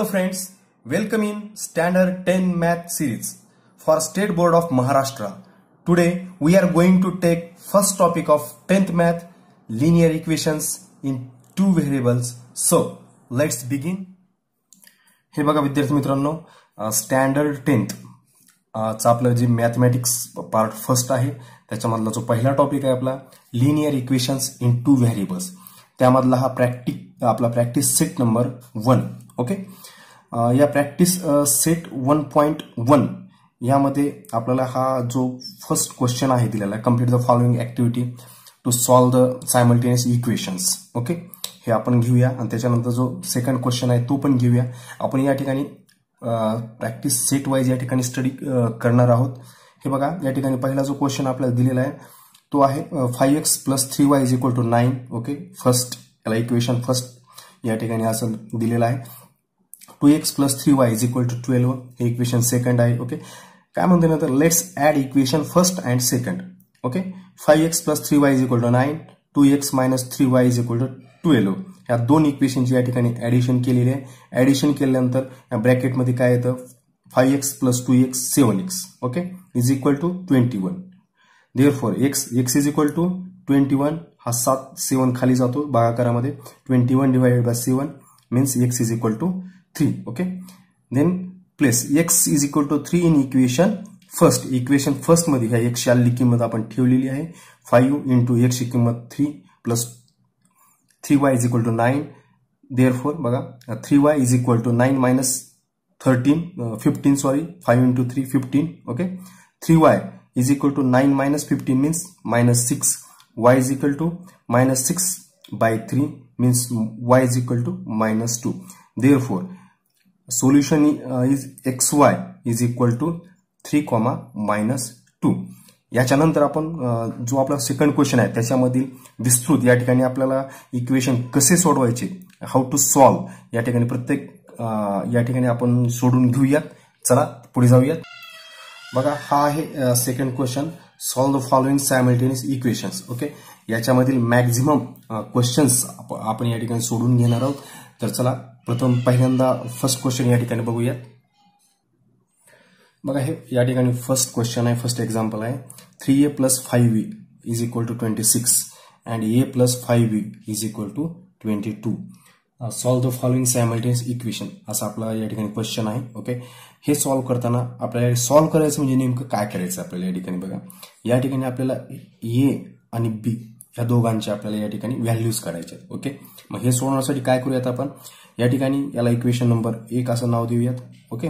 friends, welcome in Standard 10 Math series for State Board of Maharashtra. Today we are going to take first topic of 10th Math, linear equations in two variables. So let's begin. हे बघा विद्यार्थी मित्रांनो, standard 10th चा आपलं जे mathematics part first आहे त्याच्यामधला जो पहिला टॉपिक आहे आपला linear equations in two variables, त्यामधला हा प्रॅक्टिस सेट नंबर 1. ओके, या प्रॅक्टिस सेट 1.1 यामध्ये आपल्याला हा जो फर्स्ट क्वेश्चन आहे दिलेला आहे, complete the following activity to solve the simultaneous equations. Okay, हे आपण घेऊया आणि त्याच्यानंतर जो सेकंड क्वेश्चन आहे तो पण घेऊया. आपण या ठिकाणी प्रॅक्टिस सेट वाईज या ठिकाणी स्टडी करणार आहोत. हे बघा, या ठिकाणी पहिला जो क्वेश्चन आपल्याला दिलेला आहे तो आहे 5x + 3y = 9. ओके, फर्स्ट याला इक्वेशन फर्स्ट या ठिकाणी असं दिलेलं आहे. 2x + 3y = 12 हे इक्वेशन सेकंड आहे. ओके, काय म्हणते नंतर let's add equation first and second. Okay, 5x + 3y = 9, 2x - 3y = 12 ह्या दोन इक्वेशनची या ठिकाणी ऍडिशन केलेली आहे. ऍडिशन केल्यानंतर या ब्रॅकेटमध्ये काय येतं 5x + 2x 7x. Okay, = 21. Therefore x = 21 हा 7 खाली जातो भागाकारामध्ये. 21 / 7 means x = 3. Okay, then place x = 3 in equation first. Equation first मध्ये ह्या x ची किंमत आपण ठेवलेली आहे. 5 × x ची किंमत 3 + 3y = 9. देअरफॉर बघा 3y = 9 - 15 sorry 5 × 3 15. Okay, 3y = 9 - 15 means -6. y = -6/3 means y = -2. Therefore, solution is xy = 3, -2. याच्यानंतर आपण जो आपला सेकंड क्वेश्चन आहे त्याच्यामधील विस्तृत या ठिकाणी आपल्याला इक्वेशन कसे सोडवायचे, हाऊ टू सॉल्व या ठिकाणी प्रत्येक या ठिकाणी आपण सोडून घेऊयात. चला पुढे जाऊयात. बघा, हा आहे second question, solve the following simultaneous equations. Okay, याच्यामधील मॅक्झिमम क्वेश्चन्स आपण या ठिकाणी सोडून घेणार आहोत. तर चला प्रथम पहिल्यांदा फर्स्ट क्वेश्चन या ठिकाणी बघूयात. बघा, हे या ठिकाणी फर्स्ट क्वेश्चन आहे, फर्स्ट एक्झाम्पल आहे. 3a + 5b = 26 and a + 5b = 22. Solve the following simultaneous equation असं आपला या ठिकाणी क्वेश्चन आहे. ओके, हे सॉल्व करताना आपल्याला सॉल्व करायचं म्हणजे नेमकं काय करायचं आपल्याला या ठिकाणी बघा. या ठिकाणी आपल्याला a आणि b या दोघांचे आपल्याला या ठिकाणी व्हॅल्यूज काढायचे. ओके, मग हे सोडवण्यासाठी काय करूयात आपण, या ठिकाणी याला इक्वेशन नंबर 1 असं नाव देऊयात. ओके,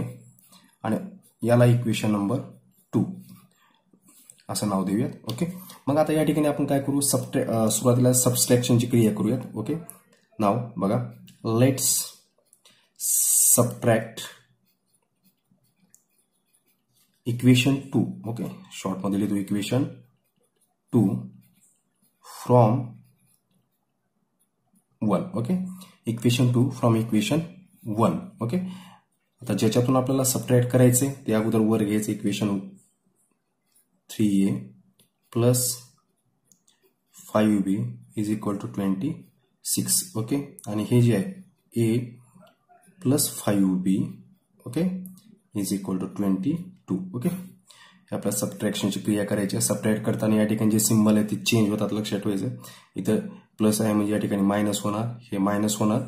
आणि याला इक्वेशन नंबर 2 असं नाव देऊयात. ओके, मग आता या ठिकाणी आपण काय करू, सुरुवातीला सबस्ट्रॅक्शनची क्रिया करूयात. ओके, नाव बघा, let's subtract equation 2. Okay, short मध्ये लिहितो equation 2 from 1. Okay, equation 2 from equation 1. Okay, आता ज्याच्यातून आपल्याला सबट्रॅक्ट करायचे ते अगोदर वर घ्यायचे. Equation 3a + 5b = 26. ओके, आणि हे जे आहे a + 5b ओके = 22. ओके, आपल्या सबट्रॅक्शनची क्रिया करायची. सबट्रॅक्ट करताना या ठिकाणी जे सिंबल आहे ते चेंज होतात, लक्षात ठेवायचं. इथं प्लस आहे म्हणजे या ठिकाणी मायनस होणार, हे मायनस होणार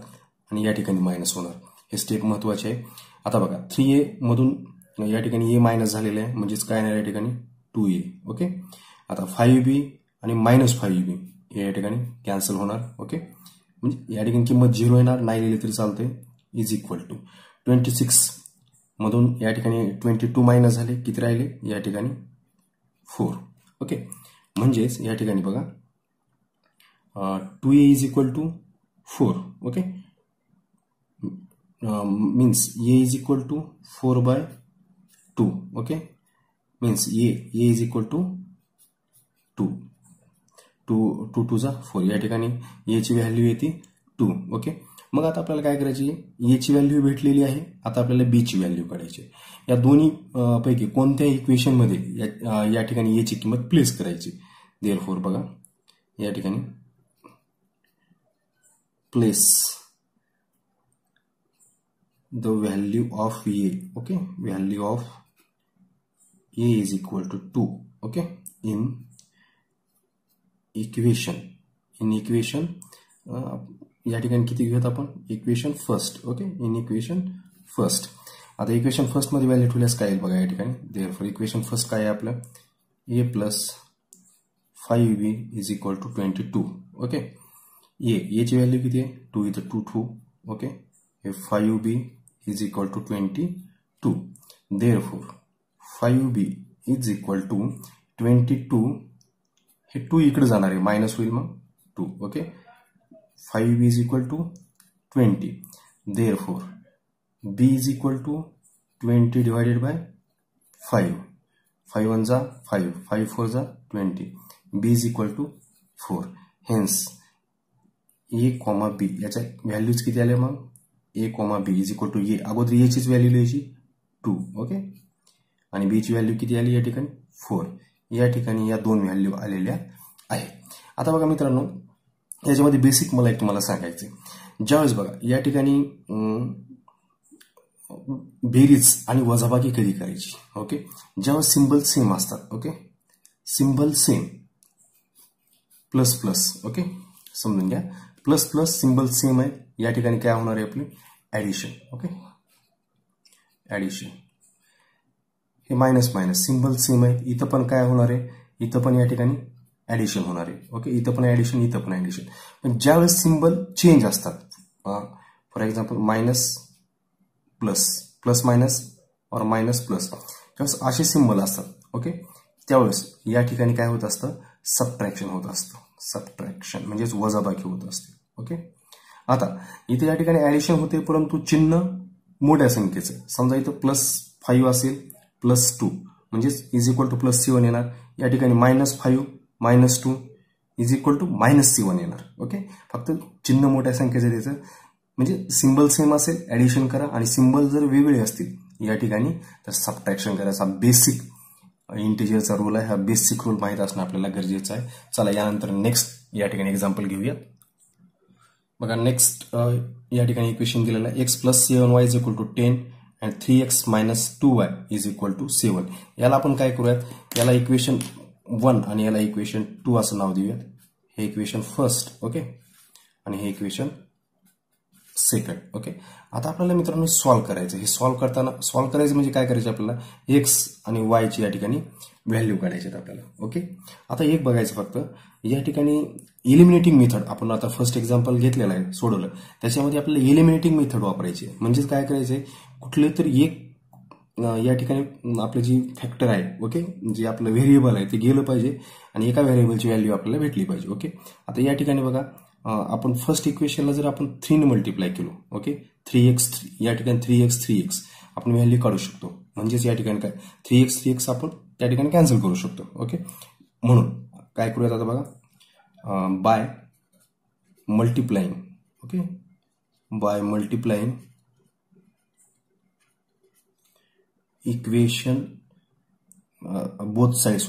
आणि या ठिकाणी मायनस होणार. हे स्टेप महत्वाचे आहे. आता बघा, 3a मधून या ठिकाणी a मायनस झालेलं आहे म्हणजेच काय नाही या ठिकाणी 2a. ओके, आता 5b आणि -5b हे या ठिकाणी कॅन्सल होणार. ओके, म्हणजे या ठिकाणी किंमत 0 येणार, नाही लिहिली तरी चालते. = 26 मधून या ठिकाणी 22 मायनस झाले, किती राहिले या ठिकाणी 4. ओके, म्हणजेच या ठिकाणी बघा 2a = 4. Okay, means a = 4/2. Okay, means a = 2. 2 2 जा 4 या ठिकाणी a ची व्हॅल्यू येते 2. ओके, मग आता आपल्याला काय करायची, a ची व्हॅल्यू भेटलेली आहे, आता आपल्याला b ची व्हॅल्यू काढायची. या दोन्ही पैकी कोणत्याही इक्वेशन मध्ये या ठिकाणी a ची किंमत प्लेस करायची. देअरफॉर बघा या ठिकाणी place the value of a, okay, value of a is equal to 2, okay, in equation या ठिकाणी किती घेऊयात आपण equation first, okay, in equation first. आता इक्वेशन फर्स्ट मध्ये व्हॅल्यू ठेवल्यास काय येईल बघा या ठिकाणी. देअरफॉर इक्वेशन फर्स्ट काय आहे आपलं, a प्लस 5b is equal to 22, okay. A ची व्हॅल्यू किती आहे 2, इथं 2, okay. 5b is equal to 22. Therefore 5b is equal to 22, हे 2 इकडे जाणार आहे, मायनस होईल मग 2, okay. 5b is equal to 20. Therefore b is equal to 20 divided by 5. 5 1 जा 5, 5 4 जा 20. b is equal to 4. Hence a, b याच्या व्हॅल्यूज किती आल्या मग a, b is equal to a. अगोदर a चीच व्हॅल्यू लिहायची 2, ओके, आणि b ची व्हॅल्यू किती आली या ठिकाणी 4. या ठिकाणी या दोन व्हॅल्यू आलेल्या आहेत. आता बघा मित्रांनो, याच्यामध्ये बेसिक मला एक तुम्हाला सांगायचं, ज्यावेळेस बघा या ठिकाणी बेरीज आणि वजाबाकी कधी करायची, ओके, ज्यावेळेस सिंबल सेम असतात, okay, symbol same plus plus, okay, समजून घ्या, प्लस प्लस सिंबल सेम आहे, या ठिकाणी काय होणार आहे आपली ऍडिशन, ओके, ऍडिशन. हे मायनस मायनस सिंबल सेम आहे, इथं पण काय होणार आहे, इथं पण या ठिकाणी ऍडिशन होणार आहे, ओके, इथं पण ऍडिशन, इथं पण ऍडिशन. पण ज्यावेळेस सिंबल चेंज असतात, for example minus plus, plus minus or minus plus, ज्यावेळेस असे सिंबल असतात, ओके, त्यावेळेस या ठिकाणी काय होत असतं, सबट्रॅक्शन होत असतं. सबट्रॅक्शन म्हणजेच वजाबाकी होत असते, ओके. आता इथे या ठिकाणी ऍडिशन होते, परंतु चिन्ह मोठ्या संख्येचं, समजा इथं +5 असेल +2 म्हणजेच इज इक्वल टू +7 येणार. या ठिकाणी -5 -2 इज इक्वल टू -7 येणार, ओके. फक्त चिन्ह मोठ्या संख्येचं द्यायचं, म्हणजे सिंबल सेम असेल ऍडिशन करा, आणि सिंबल जर वेगळे असतील या ठिकाणी तर सबट्रॅक्शन करायचा. बेसिक इंटिजरचा रूल आहे हा, बेसिक रूल माहित असणं आपल्याला गरजेचं आहे. चला यानंतर नेक्स्ट या ठिकाणी एक्झाम्पल घेऊया. बघा नेक्स्ट या ठिकाणी इक्वेशन दिलेलं आहे, x + 7y is equal to 10 and 3x - 2y is equal to 7. याला आपण काय करूयात, याला इक्वेशन 1 आणि याला इक्वेशन 2 असं नाव देऊयात. हे इक्वेशन फर्स्ट, ओके, आणि हे इक्वेशन सेकंड, ओके. आता आपल्याला मित्रांनो सॉल्व्ह करायचं. हे सॉल्व्ह करायचं म्हणजे काय करायचं, आपल्याला x आणि y ची या ठिकाणी व्हॅल्यू काढायची आपल्याला, ओके. आता एक बघायचं फक्त, या ठिकाणी इलिमिनेटिंग मेथड आपण आता फर्स्ट एक्झाम्पल घेतलेलं आहे, सोडवलं, त्याच्यामध्ये आपल्याला इलिमिनेटिंग मेथड वापरायची आहे. म्हणजेच काय करायचंय, कुठले तरी एक या ठिकाणी आपलं जी फॅक्टर आहे, ओके, जे आपलं व्हेरिएबल आहे ते गेलं पाहिजे आणि एका व्हेरिएबलची व्हॅल्यू आपल्याला भेटली पाहिजे, ओके. आता या ठिकाणी बघा, आपण फर्स्ट इक्वेशनला जर आपण 3 ने मल्टिप्लाय केलो, ओके, 3x या ठिकाणी 3x आपण व्हॅल्यू काढू शकतो. म्हणजेच या ठिकाणी काय 3x आपण त्या ठिकाणी कॅन्सल करू शकतो, ओके. म्हणून काय करूयात आता बघा, by multiplying, okay, by multiplying equation both sides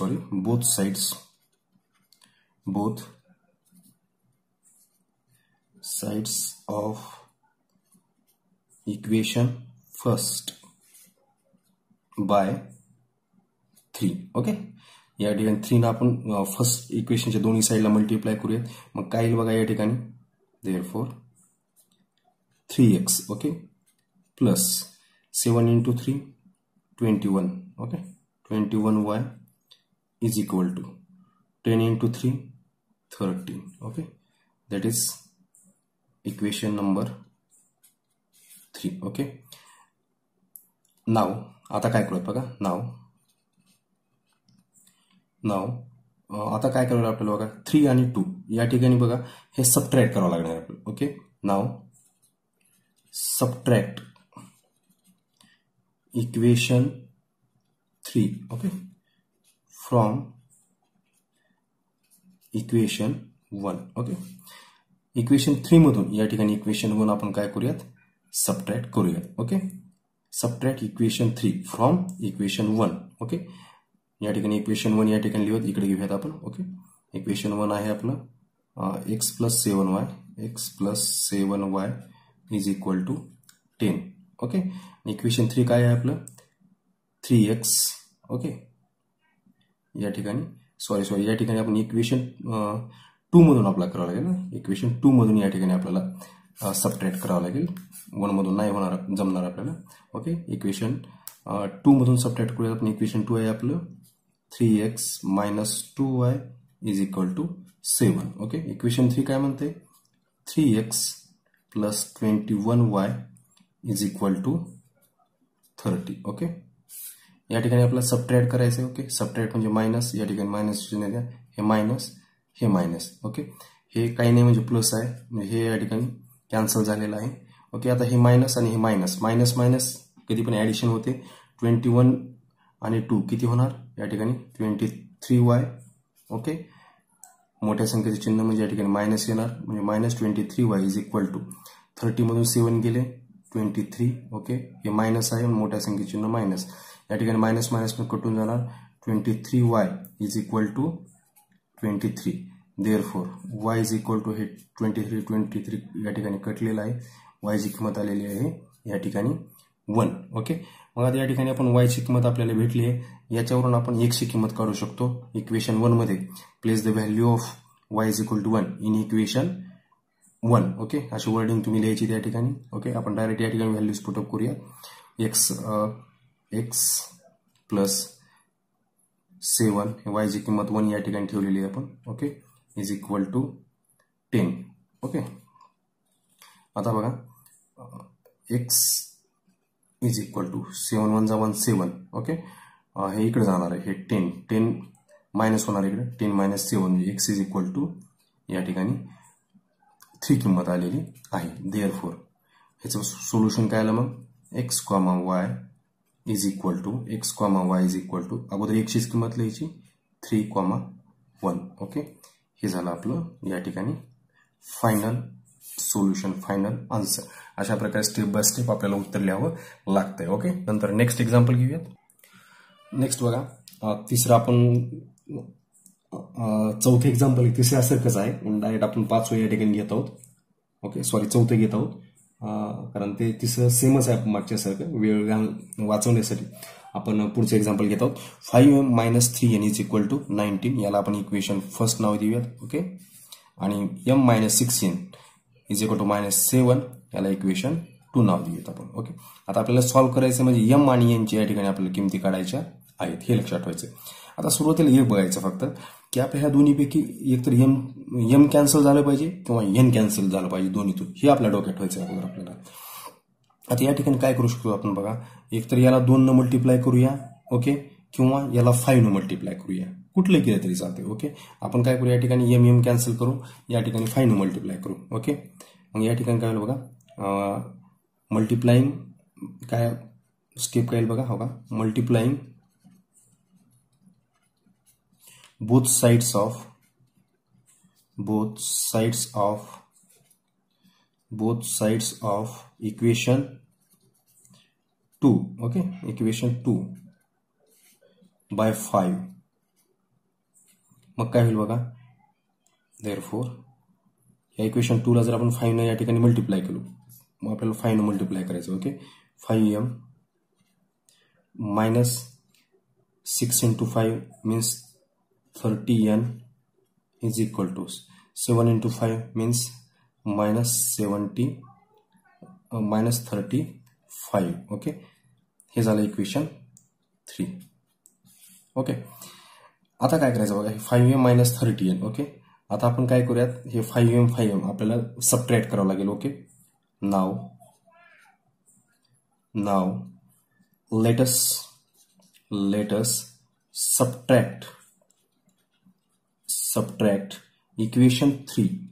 of equation first by 3, okay. या ठिकाणी 3 ना आपण फर्स्ट इक्वेशनच्या दोन्ही साईडला मल्टिप्लाय करूयात. मग काय येईल बघा या ठिकाणी, therefore 3x, okay, plus 7 × 3 21, okay, 21y is equal to 10 × 3 13, okay. That is equation number 3, okay. Now आता काय करूयात बघा, नाव आता काय करायला आपल्याला बघा, 3 आणि 2 या ठिकाणी बघा हे सबट्रॅक्ट करावं लागणार आहे आपल्याला, okay. Now subtract equation 3, okay, from equation 1, okay. Equation 3 मधून या ठिकाणी इक्वेशन 1 आपण काय करूयात, सबट्रॅक्ट करूयात, okay. Subtract equation 3 from equation 1, okay. या ठिकाणी इक्वेशन 1 या ठिकाणी लिहूयात, इकडे घेऊयात आपण, ओके. इक्वेशन 1 आहे आपलं x + 7y is equal to 10, okay. Equation 3 काय आहे आपलं 3x. ओके. या ठिकाणी सॉरी या ठिकाणी आपण इक्वेशन 2 मधून अप्लाय करावं लागेल ना. इक्वेशन 2 मधून या ठिकाणी आपल्याला सबट्रॅक्ट करावं लागेल. 1 मधून नाही होणार जमणार आपल्याला. ओके. इक्वेशन 2 मधून सबट्रॅक्ट करूया आपण. इक्वेशन 2 आहे आपलं 3x minus 2y is equal to 7. Okay. Equation 3 काय म्हणते 3x plus 21y is equal to 30. Okay. या ठिकाणी आपल्याला सबट्रॅक्ट करायचं आहे. ओके. सबट्रॅक्ट म्हणजे मायनस. या ठिकाणी मायनस चिन्ह द्या. हे मायनस हे मायनस. ओके. हे काही नाही म्हणजे प्लस आहे. म्हणजे हे या ठिकाणी कॅन्सल झालेलं आहे. ओके. आता हे मायनस आणि हे मायनस मायनस मायनस कधी पण ऍडिशन होते. 21 आणि 2 किती होणार या ठिकाणी 23y. ओके. मोठ्या संख्येचे चिन्ह म्हणजे या ठिकाणी मायनस येणार म्हणजे minus 23y is equal to 30 मधून 7 गेले 23. ओके. हे मायनस आहे मोठ्या संख्येचे चिन्ह मायनस. या ठिकाणी मायनस मायनस पण कटून जाणार 23y is equal to 23. Therefore y is equal to हे 23 या ठिकाणी कटलेलं आहे. y ची किंमत आलेली आहे या ठिकाणी 1. ओके. मग आता या ठिकाणी आपण y ची किंमत आपल्याला भेटली आहे. याच्यावरून आपण x ची किंमत काढू शकतो. इक्वेशन 1 मध्ये place the value of y is equal to 1 in equation 1. Okay. अशी वर्डिंग तुम्ही लिहायची त्या ठिकाणी. ओके. आपण डायरेक्ट या ठिकाणी व्हॅल्यूज पुटअप करूया. x प्लस 7 y ची किंमत 1 या ठिकाणी ठेवलेली आहे आपण. Okay. Is equal to 10. Okay. आता बघा x इज इक्वल टू 7 1 जा 1 7. ओके. हे इकडे जाणार आहे. हे 10 मायनस होणार इकडे 10 मायनस 7 म्हणजे x इज इक्वल टू या ठिकाणी 3 किंमत आलेली आहे. देअरफॉर ह्याचं सोल्युशन काय आलं मग x, y is equal to x, y is equal to अगोदर x ची किंमत लिहायची 3, 1. ओके. हे झालं आपलं या ठिकाणी फायनल सोल्युशन फायनल आन्सर. अशा प्रकारे स्टेप बाय स्टेप आपल्याला उत्तर लिहावं लागतंय. ओके. नंतर नेक्स्ट एक्झाम्पल घेऊयात. नेक्स्ट बघा तिसरं आपण चौथे एक्झाम्पल तिसऱ्यासारखंच आहे. डायरेक्ट आपण 5 या ठिकाणी घेत आहोत. ओके. सॉरी 4 घेत आहोत कारण ते तिसरं सेमच आहे मागच्यासारखं. वेळ वाचवण्यासाठी आपण पुढचं एक्झाम्पल घेत आहोत. 5m minus 3n is equal to 19. याला आपण इक्वेशन फर्स्ट नाव देऊयात. ओके. आणि m minus 6n is equal to -7 याला इक्वेशन 2 नाव देऊयात आपण. ओके. आता आपल्याला सॉल्व्ह करायचं म्हणजे m आणि n ची या ठिकाणी आपल्याला किमती काढायच्या आहेत हे लक्षात ठेवायचं. आता सुरुवातीला हे बघायचं फक्त की आपल्या ह्या दोन्हीपैकी एकतर m कॅन्सल झालं पाहिजे किंवा n कॅन्सल झालं पाहिजे दोन्हीतून. हे आपल्या डोक्यात ठेवायचं अगोदर आपल्याला. आता या ठिकाणी काय करू शकतो आपण बघा एकतर याला 2 न मल्टिप्लाय करूया. ओके. किंवा याला 5 न मल्टिप्लाय करूया. कुठलं केलं तरी चालते. ओके. आपण काय करू या ठिकाणी m कॅन्सल करू या ठिकाणी 5 न मल्टिप्लाय करू. ओके. मग या ठिकाणी काय होईल बघा मल्टिप्लाइंग काय स्टेप काय बघा हो का multiplying both sides of equation 2. okay, equation 2 by 5. मग काय होईल बघा therefore या इक्वेशन 2 ला जर आपण 5 ने या ठिकाणी मल्टिप्लाय केलो मग आपल्याला 5 ने मल्टिप्लाय करायचं. Okay. 5m minus 6 into 5 means 30n is equal to 7 into 5 means minus 35. Okay. हे झालं इक्वेशन 3. ओके. आता काय करायचं बघा 5m minus 30n. ओके. आता आपण काय करूयात हे 5m आपल्याला सबट्रॅक्ट करावं लागेल. Okay. Now let us subtract equation 3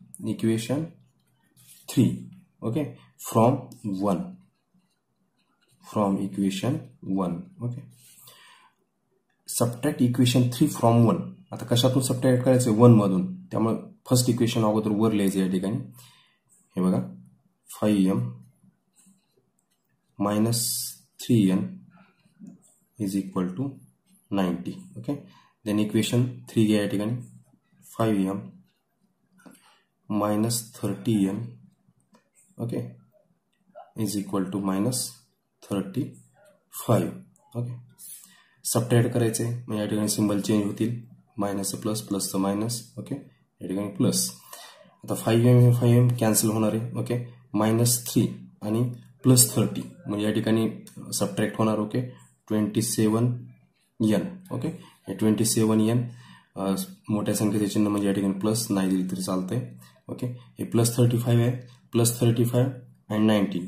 okay from equation 1. okay. subtract equation 3 from 1. आता कशातून सबट्रॅक्ट करायचं 1 मधून. त्यामुळे फर्स्ट इक्वेशन अगोदर वर लिहायचं या ठिकाणी. हे बघा 5m minus 3n is equal to 90. okay. then equation 3 घ्या या ठिकाणी 5m minus 30n okay is equal to minus 35. Okay, subtract करायचे मग या ठिकाणी सिंबल चेंज होतील, मायनसचं प्लस, प्लसचं मायनस. ओके, या ठिकाणी प्लस. आता 5m हे 5m कॅन्सल होणार आहे. ओके, -3 आणि +30 म्हणजे या ठिकाणी सबट्रॅक्ट होणार. Okay, 27n. ओके, हे 27n मोठ्या संख्येचे चिन्ह म्हणजे या ठिकाणी प्लस नाही दिली तरी चालतंय. ओके, हे +35 आहे, +35 आणि 19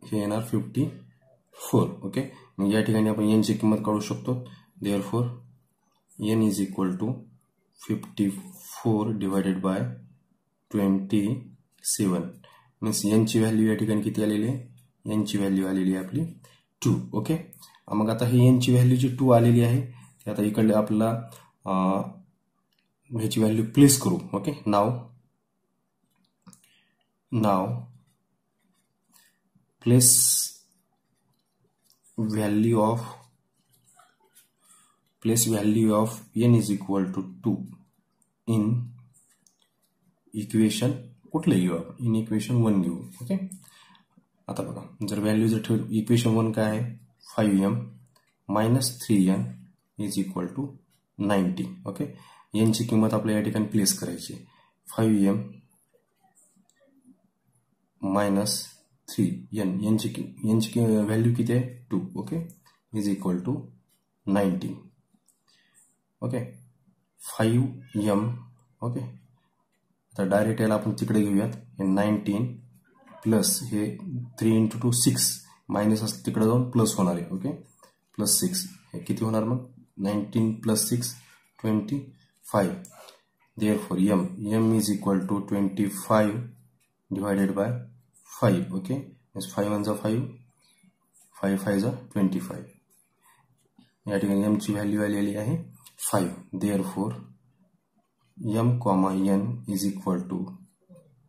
हे येणार 54. ओके, मग या ठिकाणी आपण n ची किंमत काढू शकतो. Therefore n is equal to 54 divided by 27. Means n ची व्हॅल्यू या ठिकाणी किती आलेली आहे? n ची व्हॅल्यू आलेली आहे आपली 2. ओके, मग आता ही n ची व्हॅल्यू जी 2 आलेली आहे ते आता इकडे आपल्याला ह्याची व्हॅल्यू प्लेस करू. Okay, now place value of n is equal to 2 in equation कुठलं घेऊ आपण? इन इक्वेशन 1 घेऊ. ओके, आता बघा जर व्हॅल्यू जर ठेवली इक्वेशन 1 काय आहे? 5m - 3n is equal to 90. Okay, n ची किंमत आपल्याला या ठिकाणी प्लेस करायची. 5m - 3n n ची व्हॅल्यू किती आहे? 2. Okay, is equal to 90. Okay, 5m. Okay, तर डायरेक्ट याला आपण तिकडे घेऊयात. हे 19 प्लस हे 3 × 2 6 मायनस असं तिकडे जाऊन प्लस होणार आहे. ओके, +6 हे किती होणार मग? 19 + 6 25. Therefore m is equal to 25 divided by 5. Okay, 5 1 = 5, 5 5 = 25. या ठिकाणी m ची व्हॅल्यू आलेली आहे 5. Therefore m, n is equal to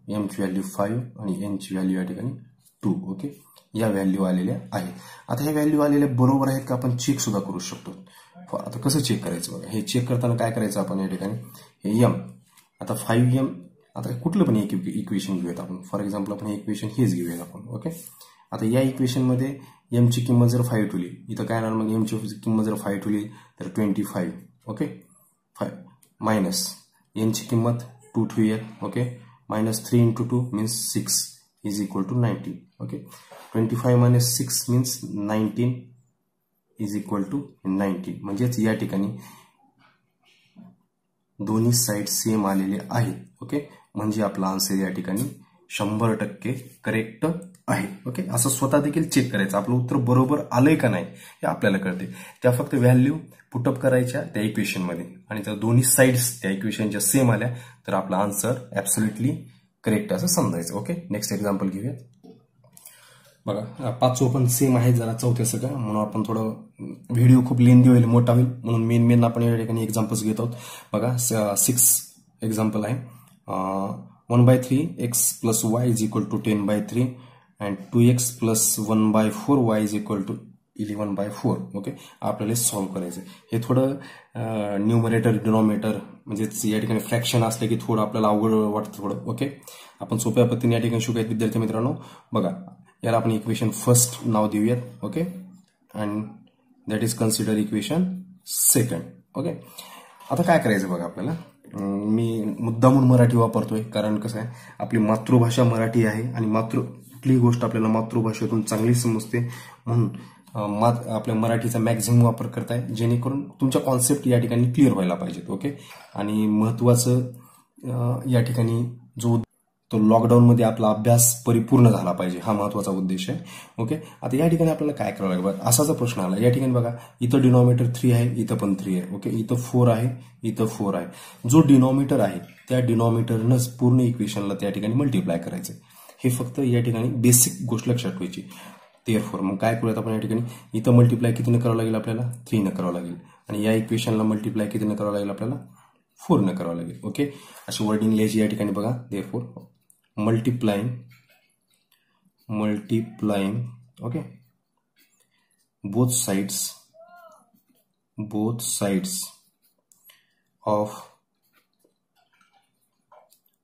m ची व्हॅल्यू 5 आणि n ची व्हॅल्यू या ठिकाणी 2. ओके, या व्हॅल्यू आलेल्या आहेत. आता ह्या व्हॅल्यू आलेल्या बरोबर आहेत का आपण चेक सुद्धा करू शकतो. आता कसं चेक करायचं बघा. हे चेक करताना काय करायचं आपण या ठिकाणी हे m, आता 5m, आता कुठलं पण एक इक्वेशन घेऊयात आपण. फॉर एक्झाम्पल आपण हे इक्वेशन हेच घेऊयात आपण. ओके, आता या इक्वेशन मध्ये m ची किंमत जर 5 ठेवली, इथं काय येणार मग? m ची किंमत जर 5 ठेवली तर 25. ओके, 5 मायनस n ची किंमत 2 ठेवूयात. Okay, -3 × 2 means 6 is equal to 19. Okay, 25 - 6 means 19 is equal to 19. म्हणजेच या ठिकाणी दोन्ही साइड सेम आलेले आहेत. ओके, म्हणजे आपला आन्सर या ठिकाणी 100% करेक्ट आहे. ओके, असं स्वतः देखील चेक करायचं आपलं उत्तर बरोबर आलंय का नाही हे आपल्याला कळते. त्या फक्त व्हॅल्यू पुटअप करायच्या त्या इक्वेशन मध्ये आणि जर दोन्ही साइड्स त्या इक्वेशनच्या सेम आल्या तर आपला आन्सर ऍब्सोल्युटली करेक्ट असं समजायचं. ओके, नेक्स्ट एक्झाम्पल घेऊयात. बघा 5 पण सेम आहे, जरा 4थ्या सगळं म्हणून आपण थोडं व्हिडिओ खूप लेंदी होईल, मोठा होईल म्हणून मेन आपण या ठिकाणी एक्झाम्पल्स घेत आहोत. बघा 6 एक्झाम्पल आहे. 1/3 x + y is equal to 10/3 and 2x + 1/4 y is equal to 11/4. Okay, आपल्याला सॉल्व्ह करायचं. हे थोडं न्यूमरेटर डिनॉमिनेटर म्हणजे या ठिकाणी फ्रॅक्शन असले की थोडं आपल्याला अवघड वाटतं थोडं. ओके, आपण सोप्या पद्धतीने या ठिकाणी शिकूयात विद्यार्थी मित्रांनो. बघा याला आपण इक्वेशन फर्स्ट नाव देऊयात. Okay, and that is consider equation second. Okay, आता काय करायचं बघा आपल्याला. मी मुद्दामून मराठी वापरतोय कारण कसं आहे आपली मातृभाषा मराठी आहे आणि कुठलीही गोष्ट आपल्याला मातृभाषेतून चांगली समजते म्हणून आपल्या मराठीचा मॅक्झिमम वापर करताय जेणेकरून तुमच्या कॉन्सेप्ट या ठिकाणी क्लिअर व्हायला पाहिजेत. ओके, आणि महत्वाचं या ठिकाणी जो तो लॉकडाऊनमध्ये आपला अभ्यास परिपूर्ण झाला पाहिजे हा महत्वाचा उद्देश आहे. ओके, आता या ठिकाणी आपल्याला काय करावं लागेल असा जर प्रश्न आला या ठिकाणी बघा इथं डिनॉमिनेटर 3 आहे, इथं पण 3 आहे. ओके, इथं 4 आहे, इथं 4 आहे. जो डिनॉमिनेटर आहे त्या डिनॉमिनेटरनंच पूर्ण इक्वेशनला त्या ठिकाणी मल्टिप्लाय करायचं. हे फक्त या ठिकाणी बेसिक गोष्ट लक्षात ठेवायची. देअरफॉर मग काय करूयात आपण या ठिकाणी इथं मल्टिप्लाय कितीनं करावं लागेल आपल्याला? 3 न करावं लागेल आणि या इक्वेशनला मल्टिप्लाय कितीनं करावं लागेल आपल्याला? 4 न करावं लागेल. ओके, अशी वर्डिंग लिहायची या ठिकाणी बघा. Therefore multiplying okay both sides of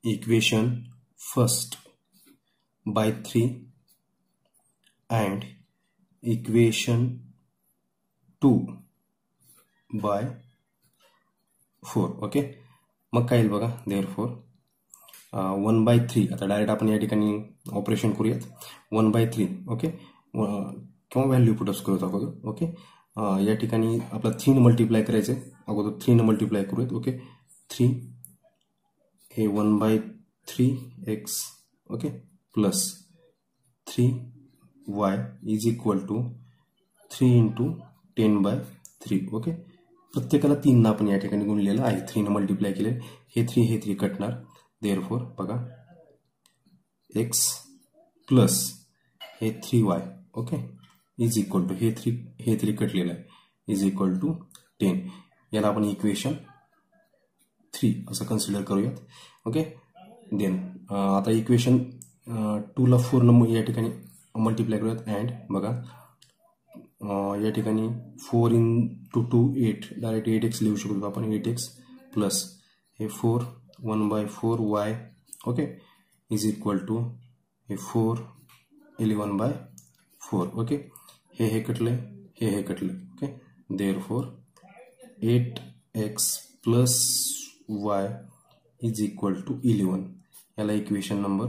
equation first by 3 and equation 2 by 4. Okay, मग काय येईल बघा, देअरफॉर 1/3. आता डायरेक्ट आपण या ठिकाणी ऑपरेशन करूयात. 1/3. ओके, किंवा व्हॅल्यू पुटअप्स करूयात अगोदर. ओके, या ठिकाणी आपला 3 मल्टिप्लाय करायचं आहे. अगोदर 3 मल्टिप्लाय करूयात. ओके, 3 हे 1/3x. Okay, plus 3y is equal to 3 into 10/3. Okay, प्रत्येकाला 3 आपण या ठिकाणी गुणलेलं आहे. 3 मल्टिप्लाय केले, हे 3 कटणार. देअरफॉर बघा, x प्लस हे 3y. Okay, is equal to हे 3 कटलेलं आहे, इज इक्वल टू 10. याला आपण इक्वेशन 3 असं कन्सिडर करूयात. ओके, देन आता इक्वेशन 2 ला 4 नंबर या ठिकाणी मल्टिप्लाय करूयात. अँड बघा, या ठिकाणी 4 into 2 8, डायरेक्ट 8x लिहू शकतो आपण. 8x प्लस हे 4 1/4y. Okay, is equal to हे 4 11/4. ओके, हे कटले, हे कटले. Okay, therefore 8x plus y is equal to 11. याला इक्वेशन नंबर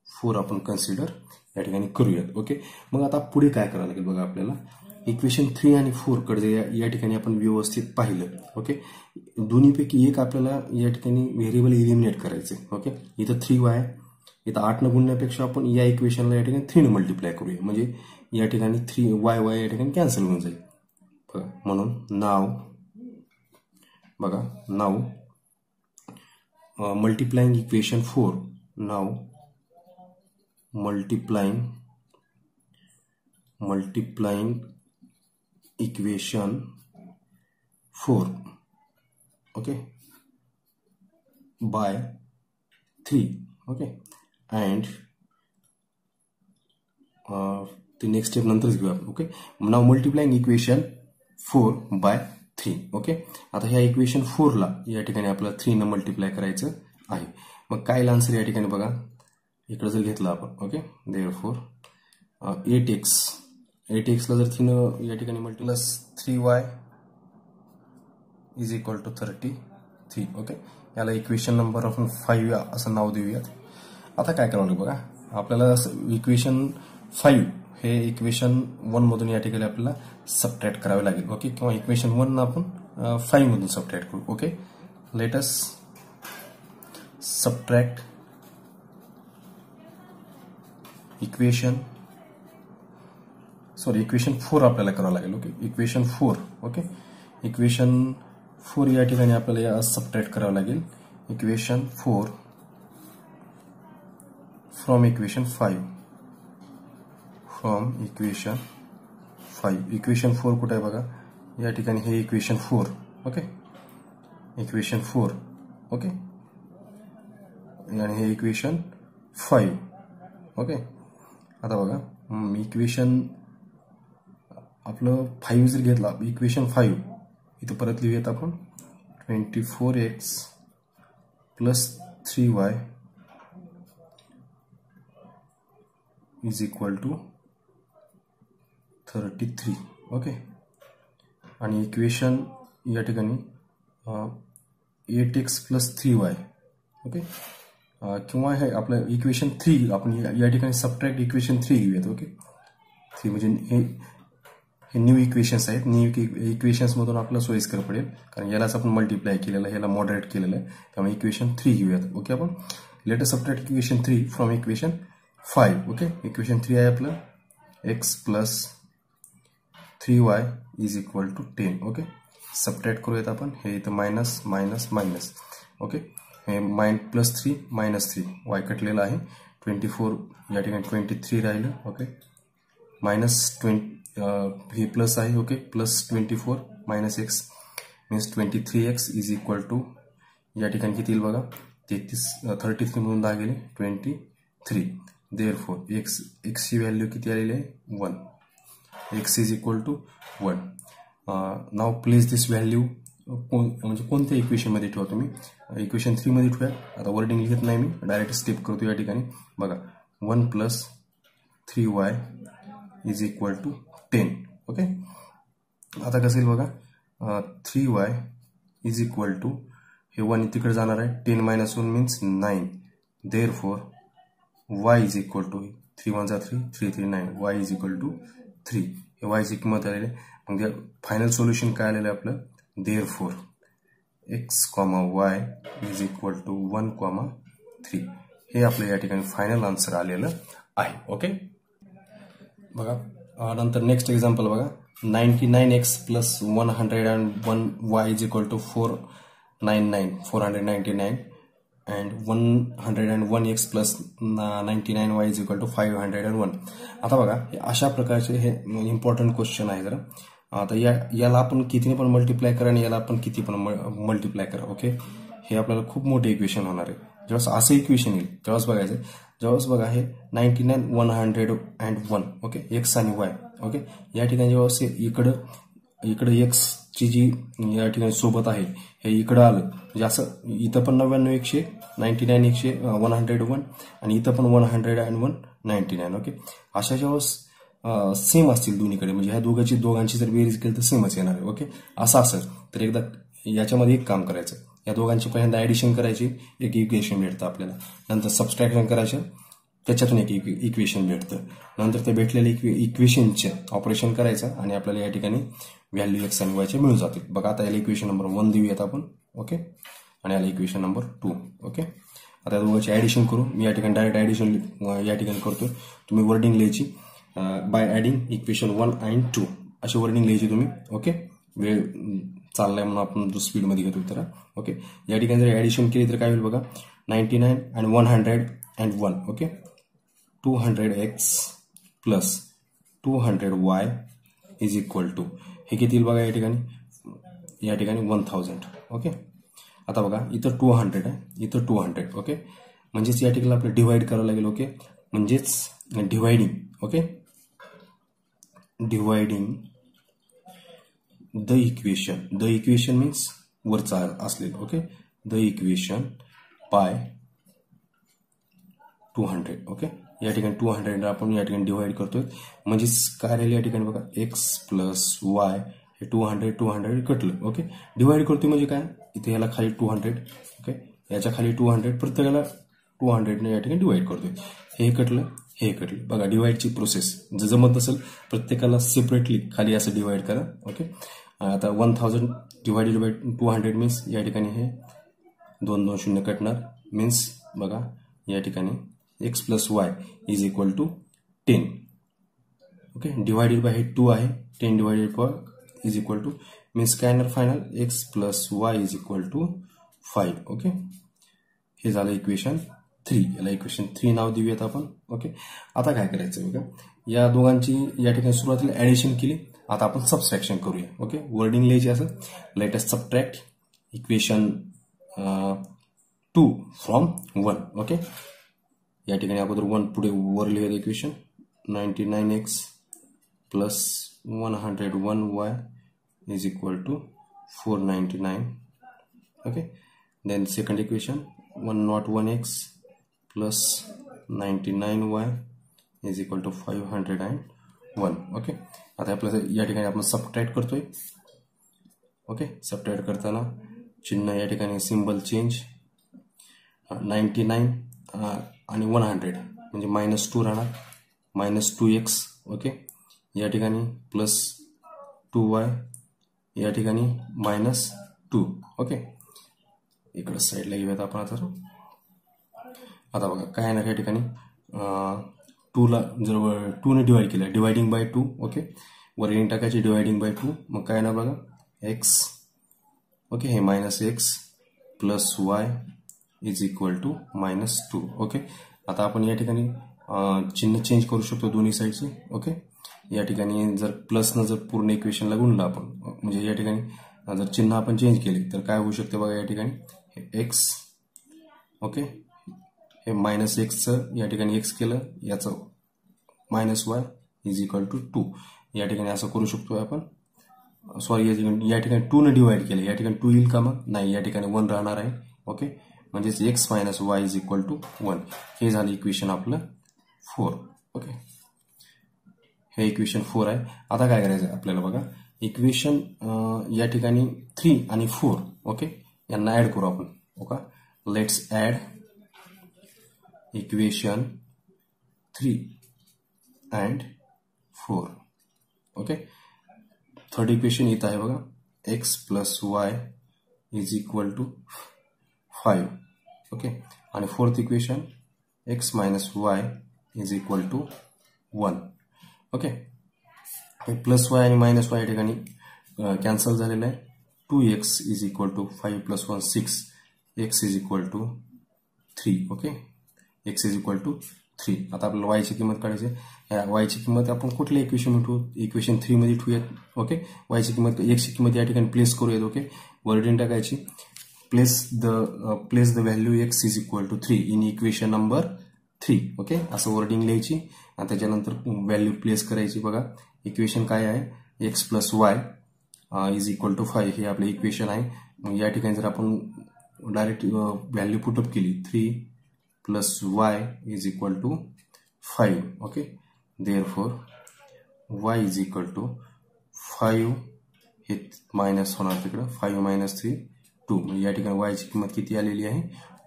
4 आपण कन्सिडर या ठिकाणी करूयात. ओके, मग आता पुढे काय करावं लागेल बघा आपल्याला. इक्वेशन 3 आणि 4 कडे या ठिकाणी आपण व्यवस्थित पाहिलं. ओके, दोन्हीपैकी एक आपल्याला या ठिकाणी व्हेरिएबल इलिमिनेट करायचे. ओके, इथं 3y, इथं 8 न गुणण्यापेक्षा आपण या इक्वेशनला या ठिकाणी 3 मल्टिप्लाय करूया. म्हणजे या ठिकाणी 3y या ठिकाणी कॅन्सल होऊन जाईल. बघा, म्हणून नाव multiplying equation 4. Now multiplying equation 4. okay, by 3. okay, and the next step नंतरच घेऊ आपण. Okay, now multiplying equation 4 by 3. Okay, आता ह्या इक्वेशन 4 ला या ठिकाणी आपल्याला 3 न मल्टिप्लाय करायचं आहे. मग काय आन्सर या ठिकाणी बघा, इकडे जर घेतलं आपण. ओके, देअरफॉर 8x ला जर 3 या ठिकाणी plus 3y is equal to 33. Okay, याला इक्वेशन नंबर आपण 5 असं नाव देऊयात. आता काय करावं बघा, आपल्याला इक्वेशन 5 हे इक्वेशन 1 मधून या ठिकाणी आपल्याला सबट्रॅक्ट करावे लागेल. ओके, किंवा इक्वेशन 1 आपण 5 मधून सबट्रॅक्ट करू. Okay, late us subtract equation 4 आपल्याला करावं लागेल. Okay, equation 4. ओके, इक्वेशन 4 या ठिकाणी आपल्याला सबट्रॅक्ट करावं लागेल. Equation 4 from equation 5. इक्वेशन 4 कुठे आहे बघा, या ठिकाणी हे इक्वेशन 4. Okay, equation 4. ओके, आणि हे इक्वेशन 5. ओके, आता बघा, इक्वेशन आपलं 5 जर घेतला, इक्वेशन 5 इथं परत लिहूयात आपण. 24x plus 3y is equal to 33. Okay, आणि इक्वेशन या ठिकाणी 8x प्लस 3y. ओके, किंवा हे आपलं इक्वेशन 3 आपण या ठिकाणी सबट्रॅक्ट इक्वेशन 3 घेऊयात. ओके, 3 म्हणजे हे न्यू इक्वेशन्स आहेत. न्यू इक्वेशन्स मधून आपल्याला सोयीस्कर पडेल, कारण यालाच आपण मल्टिप्लाय केलेलं आहे, याला मॉडरेट केलेलं आहे. त्यामुळे इक्वेशन 3 घेऊयात. ओके, आपण let us subtract equation 3 from equation 5. Okay, equation 3 आहे आपलं x plus 3y is equal to 10. Okay, subtract करूयात आपण. हे इथं मायनस मायनस मायनस. ओके, हे प्लस 3 मायनस 3 y कटलेला आहे. 24 या ठिकाणी 23 राहिलं. ओके, मायनस 20 हे प्लस आहे. Okay, plus 24 minus x means 23x is equal to या ठिकाणी किती येईल बघा, 33 मधून 10 गेले 23. देअरफॉर x ची व्हॅल्यू किती आलेली आहे 1. x is equal to 1. Now place this value म्हणजे कोणत्या इक्वेशन मध्ये ठेवा तुम्ही, इक्वेशन 3 मध्ये ठेवा. आता वर्डिंग लिहित नाही मी, डायरेक्ट स्टेप करतो या ठिकाणी. बघा, 1 plus 3y is equal to 10. Okay, आता कसं येईल बघा, 3y इज इक्वल टू हे 1 तिकडे जाणार आहे, 10 - 1 means 9. Therefore y is equal to 3 1 3 3 3 9, y is equal to 3. हे y ची किंमत आलेली आहे. मग फायनल सोल्युशन काय आलेलं आहे आपलं, therefore x, y is equal to 1, 3. हे आपलं या ठिकाणी फायनल आन्सर आलेलं आहे. ओके, बघा नंतर नेक्स्ट एक्झाम्पल बघा, 99x plus 101y is equal to 499 and 101x plus 99y is equal to 501. आता बघा अशा प्रकारचे हे इम्पॉर्टंट क्वेश्चन आहे. जरा आता याला आपण कितीने पण मल्टिप्लाय करा आणि याला आपण किती पण मल्टिप्लाय करा. ओके, हे आपल्याला खूप मोठे इक्वेशन होणार आहे. जेव्हा असं इक्वेशन येईल तेव्हाच बघायचं. जेव्हाच बघा हे 99 101 ओके, एक्स आणि वाय. ओके, या ठिकाणी जेव्हा इकडं एक्स ची जी या ठिकाणी सोबत आहे हे इकडं आलं म्हणजे असं, इथं पण 99 100 99 101 आणि इथं पण 101 99. ओके, अशा जेव्हा सेम असतील दोन्हीकडे म्हणजे ह्या दोघांची जर बेरीज केली तर सेमच येणार आहे. ओके, असं असेल तर एकदा याच्यामध्ये एक काम करायचं, या दोघांची पहिल्यांदा ऍडिशन करायची, एक इक्वेशन मिळतं आपल्याला. नंतर सबस्ट्रॅक्शन करायचं, त्याच्यातून एक इक्वेशन भेटतं. नंतर ते भेटलेले इक्वेशनचे ऑपरेशन करायचं आणि आपल्याला या ठिकाणी व्हॅल्यू एक्स आणि वायचे मिळून जातील. बघा आता याला इक्वेशन नंबर 1 देऊयात आपण. ओके, आणि याला इक्वेशन नंबर 2. ओके, आता या दोघांची ऍडिशन करू. मी या ठिकाणी डायरेक्ट ऍडिशन या ठिकाणी करतोय. तुम्ही वर्डिंग लिहायची बाय ऍडिंग इक्वेशन 1 आणि 2 अशी वर्डिंग लिहायची तुम्ही. ओके, वेळ चाललाय म्हणून आपण स्पीडमध्ये घेतो तर. ओके, या ठिकाणी जर ऍडिशन केली तर काय होईल बघा, 99 आणि 101. Okay, 200x plus 200y is equal to हे किती येईल बघा, या ठिकाणी 1000. ओके, आता बघा इथं 200 आहे, इथं 200. ओके, म्हणजेच या ठिकाणी आपल्याला डिवाइड करावं लागेल. ओके, म्हणजेच dividing. Okay, dividing the equation means वरचा असलेलं. Okay, the equation by 200. Okay, या ठिकाणी 200 आपण या ठिकाणी डिवाइड करतोय. म्हणजेच काय राहील या ठिकाणी बघा, एक्स प्लस वाय हे 200 कटलं. ओके, डिवाइड करतोय म्हणजे काय, इथे याला खाली 200. ओके, याच्या खाली 200, प्रत्येकाला 200 ने या ठिकाणी डिवाइड करतोय. हे कटलं, हे कटलं. बघा डिवाइडची प्रोसेस जर जमत असेल प्रत्येकाला सेपरेटली खाली असं डिवाइड करा. ओके, आता 1000 डिवाइडेड बाय 200 मीन्स या ठिकाणी हे 2 2 0 कटणार. मीन्स बघा या ठिकाणी x plus Y is equal to 10. Okay, divided by हे 2 आहे, 10 divided by is equal to means काय येणार final, x plus Y is equal to 5. Okay, हे झालं इक्वेशन 3. याला इक्वेशन 3 नाव देऊयात आपण. ओके, आता काय करायचं बघा, या दोघांची या ठिकाणी सुरुवातीला ऍडिशन केली. आता आपण सबट्रॅक्शन करूया. ओके, वर्डिंग लिहायची असं, let us subtract equation 2 from 1. Okay, या ठिकाणी अगोदर 1 पुढे वर लिहिलं equation, 99x plus 101y is equal to 499. Okay, then second equation 101x plus 99y is equal to 501. Okay, आता आपल्याला या ठिकाणी आपण सबट्रॅक्ट करतोय. ओके, सबट्रॅक्ट करताना चिन्ह या ठिकाणी सिंबल चेंज, 99 आणि 100 म्हणजे -2 राहणार, -2x. ओके, या ठिकाणी प्लस 2y, या ठिकाणी -2. ओके, इकडे साईडला घेऊयात आपण. आता बघा काय येणार या ठिकाणी, 2ला जर 2 ने डिवाइड केलं, डिवाइडिंग बाय 2. ओके, वर येऊन टाकायचे डिवाइडिंग बाय 2. मग काय येणार बघा, x. ओके, हे -x plus y is equal to -2. Okay, आता आपण या ठिकाणी चिन्ह चेंज करू शकतो दोन्ही साईडचे. ओके, या ठिकाणी जर प्लसनं जर पूर्ण इक्वेशनला गुणलं आपण, म्हणजे या ठिकाणी जर चिन्ह आपण चेंज केले तर काय होऊ शकते बघा, या ठिकाणी हे x. ओके, हे -x या ठिकाणी x केलं, याचं -y इज इक्वल टू 2. या ठिकाणी असं करू शकतो आपण. सॉरी, या ठिकाणी 2 ने डिवाइड केलं, या ठिकाणी 2 येईल का मग, नाही, या ठिकाणी 1 राहणार आहे. ओके, म्हणजेच x minus Y is equal to 1. हे झालं इक्वेशन आपलं 4. ओके, हे इक्वेशन 4 आहे. आता काय करायचं आहे आपल्याला बघा, इक्वेशन या ठिकाणी 3 आणि 4 ओके यांना ऍड करू आपण. Okay, let's add equation 3 and 4. Okay, third equation इथं आहे बघा, x plus Y is equal to 5. Okay, आणि fourth equation x minus Y is equal to 1. Okay, हे प्लस वाय आणि मायनस वाय या ठिकाणी कॅन्सल झालेलं आहे. 2x is equal to 5 plus 1 6, x is equal to 3. Okay, x is equal to 3. आता आपल्याला y ची किंमत काढायची आहे. y ची किंमत आपण कुठल्या इक्वेशन मध्ये ठेवू, इक्वेशन 3 मध्ये ठेवूयात. ओके, y ची किंमत x ची किंमत या ठिकाणी प्लेस करूयात. ओके, वर्डिंग टाकायची, place the value x is equal to 3 in equation number 3. Okay, असं वर्डिंग लिहायची आणि त्याच्यानंतर व्हॅल्यू प्लेस करायची. बघा इक्वेशन काय आहे, x plus Y is equal to 5 हे आपलं इक्वेशन आहे. मग या ठिकाणी जर आपण डायरेक्ट व्हॅल्यू पुटअप केली, 3 plus Y is equal to 5. Okay, therefore y is equal to 5, हे मायनस होणार तिकडं, 5 मायनस 3 2. म्हणजे या ठिकाणी वाय ची किंमत किती आलेली आहे,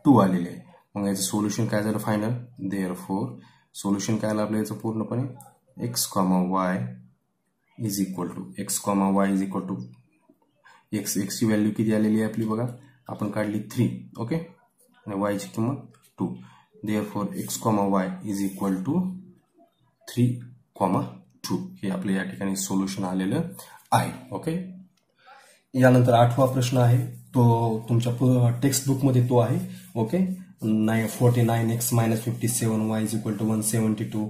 2 आलेली आहे. मग याचं सोल्युशन काय झालं फायनल, देअरफॉर सोल्युशन काय आलं आपलं याचं पूर्णपणे, x, y is equal to y is equal to x ची व्हॅल्यू किती आलेली आहे आपली बघा, आपण काढली 3. ओके, आणि y ची किंमत 2. Therefore x, y is equal to 3, 2 हे आपलं या ठिकाणी सोल्युशन आलेलं आहे. ओके, यानंतर 8वा प्रश्न आहे, तो तुमच्या टेक्स्ट बुक मध्ये तो आहे. Okay, 49x minus 57y is equal to 172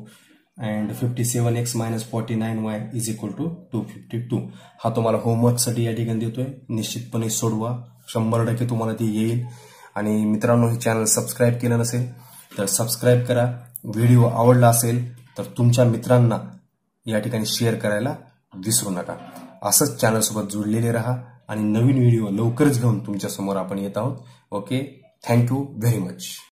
and 57x minus 49y is equal to 252. हा तुम्हाला होमवर्कसाठी या ठिकाणी देतोय, निश्चितपणे सोडवा, 100% तुम्हाला ते येईल. आणि मित्रांनो, हे चॅनल सबस्क्राईब केलं नसेल तर सबस्क्राईब करा. व्हिडिओ आवडला असेल तर तुमच्या मित्रांना या ठिकाणी शेअर करायला विसरू नका. असंच चॅनल सोबत जोडलेले राहा आणि नवीन व्हिडिओ लवकरच घेऊन तुमच्या समोर आपण येत आहोत. Okay, thank you very much.